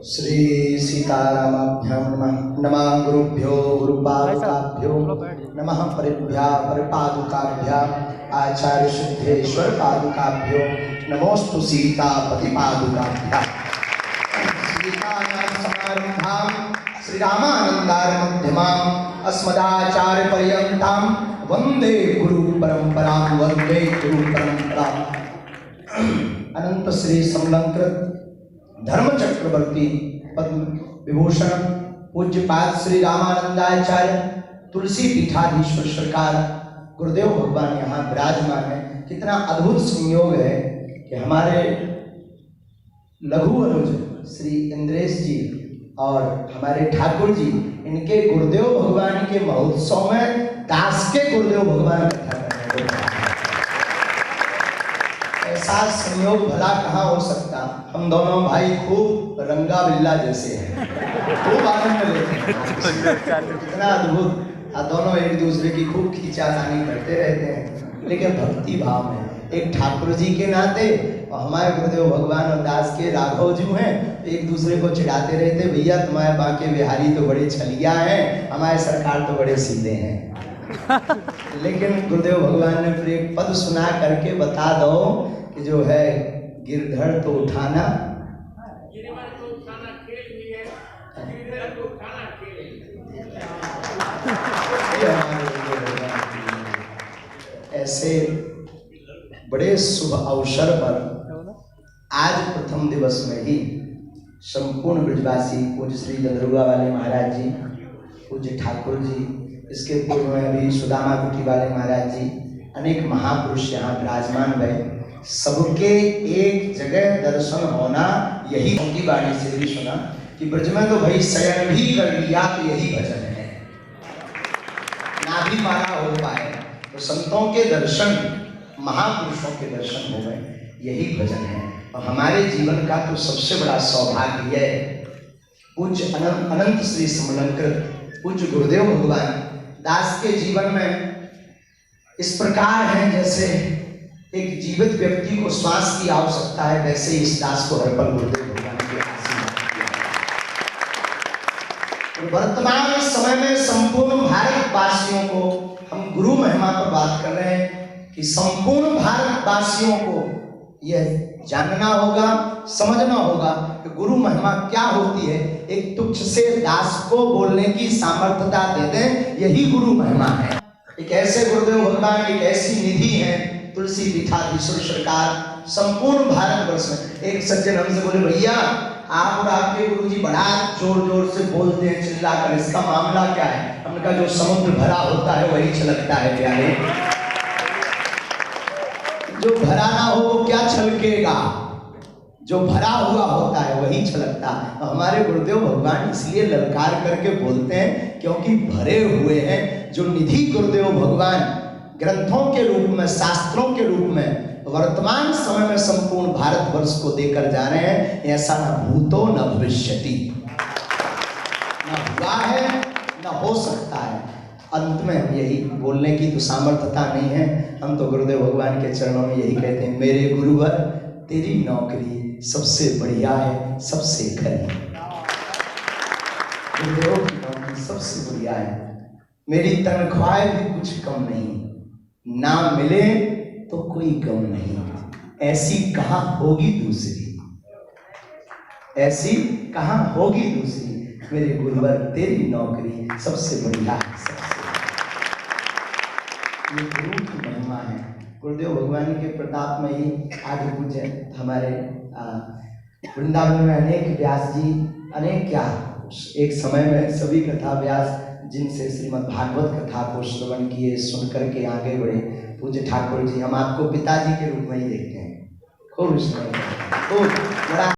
श्री सीतारामाभ्यां नमः। नमः गुरुभ्यो गुरुपादुकाभ्यो नमः। परिभ्या परिपादुकाभ्यां आचार्य सिद्धेश्वर पादुकाभ्यो नमोस्तु सीतापति पादुकाभ्यां। सीतानाथसमारम्भां श्रीरामानन्दारमध्यमाम् अस्मदाचार्यपर्यन्तां वन्दे गुरुपरम्परां वन्दे गुरुपरम्पराम्। अनंत श्री समलंकृत धर्म चक्रवर्ती पद्म विभूषण पूज्यपाद श्री रामानंदाचार्य तुलसी पीठाधीश्वर सरकार गुरुदेव भगवान यहाँ विराजमान है। कितना अद्भुत संयोग है कि हमारे लघु अनुज श्री इंद्रेश जी और हमारे ठाकुर जी इनके गुरुदेव भगवान के महोत्सव में दास के गुरुदेव भगवान कथा करने को ऐसा संयोग भला कहाँ हो सकता। हम दोनों भाई खूब रंगा बिल्ला जैसे हैं, खूब आनंद लेते हैं। इतना अद्भुत, दोनों एक दूसरे की खूब खींचातानी करते रहते हैं, लेकिन भक्ति भाव में एक ठाकुर जी के नाते और हमारे गुरुदेव भगवान और दास के राघव जी हैं, एक दूसरे को चिढ़ाते रहते, भैया तुम्हारे बांके बिहारी तो बड़े छलिया हैं, हमारे सरकार तो बड़े सीधे हैं। लेकिन गुरुदेव भगवान ने फिर एक पद सुना करके बता दो कि जो है गिरधर तो उठाना ऐसे बड़े शुभ अवसर पर आज प्रथम दिवस में ही संपूर्ण ब्रजवासी पूज्य श्री गंधर्वा वाले महाराज जी, पूज्य ठाकुर जी, इसके पूर्व में अभी सुदामा कुटी वाले महाराज जी, अनेक महापुरुष यहाँ विराजमान भय, सबके एक जगह दर्शन होना, यही उनकी वाणी से भी सुना कि ब्रज में तो भाई शयन भी कर लिया तो यही भजन है, ना भी मारा हो पाए तो संतों के दर्शन, महापुरुषों के दर्शन हो गए, यही भजन है। और हमारे जीवन का तो सबसे बड़ा सौभाग्य है पूज्य अनंत श्री समलंकृत पूज्य गुरुदेव भगवान दास के जीवन में इस प्रकार है जैसे एक जीवित व्यक्ति को श्वास की आवश्यकता है, वैसे इस दास को हर पल गुरुदेव भगवान के आशीर्वाद। वर्तमान समय में संपूर्ण भारतवासियों को हम गुरु महिमा पर बात कर रहे हैं कि संपूर्ण भारतवासियों को यह जानना होगा, समझना होगा कि गुरु महिमा क्या होती है। एक तुच्छ से दास को बोलने की सामर्थ्यता दे दें, यही गुरु महिमा है। एक ऐसे गुरुदेव भगवान, एक ऐसी निधि है तुलसी पीठाधीश्वर सरकार संपूर्ण भारतवर्ष में। एक सज्जन हमसे बोले, भैया आप और आपके गुरुजी बड़ा जोर जोर से बोलते हैं, चिल्ला कर, इसका मामला क्या है? हमने कहा जो समुद्र भरा होता है वही छलकता है प्यारे, जो भरा ना हो वो क्या छलकेगा, जो भरा हुआ होता है वही छलकता है। तो हमारे गुरुदेव भगवान इसलिए ललकार करके बोलते हैं क्योंकि भरे हुए हैं। जो निधि गुरुदेव भगवान ग्रंथों के रूप में, शास्त्रों के रूप में वर्तमान समय में संपूर्ण भारतवर्ष को देकर जा रहे हैं, ऐसा न भूतो न भविष्यति, न हुआ है न हो सकता है। अंत में हम यही बोलने की तो सामर्थ्यता नहीं है, हम तो गुरुदेव भगवान के चरणों में यही कहते हैं, मेरे गुरुवर तेरी नौकरी सबसे बढ़िया है, सबसे खरी। गुरुदेव की नौकरी सबसे बढ़िया है, मेरी तनख्वाह भी कुछ कम नहीं, ना मिले तो कोई गम नहीं, ऐसी कहाँ होगी दूसरी, ऐसी कहाँ होगी दूसरी। मेरे गुरुवर तेरी नौकरी सबसे बढ़िया है, सबसे ये गुरु की महिमा है। गुरुदेव भगवान के प्रताप में ही आज पूज्य हमारे वृंदावन में अनेक व्यास जी, अनेक क्या एक समय में सभी कथा व्यास जिनसे श्रीमद् भागवत कथा को श्रवण किए, सुन करके आगे बढ़े पूज्य ठाकुर जी, हम आपको पिताजी के रूप में ही देखते हैं। खूब बड़ा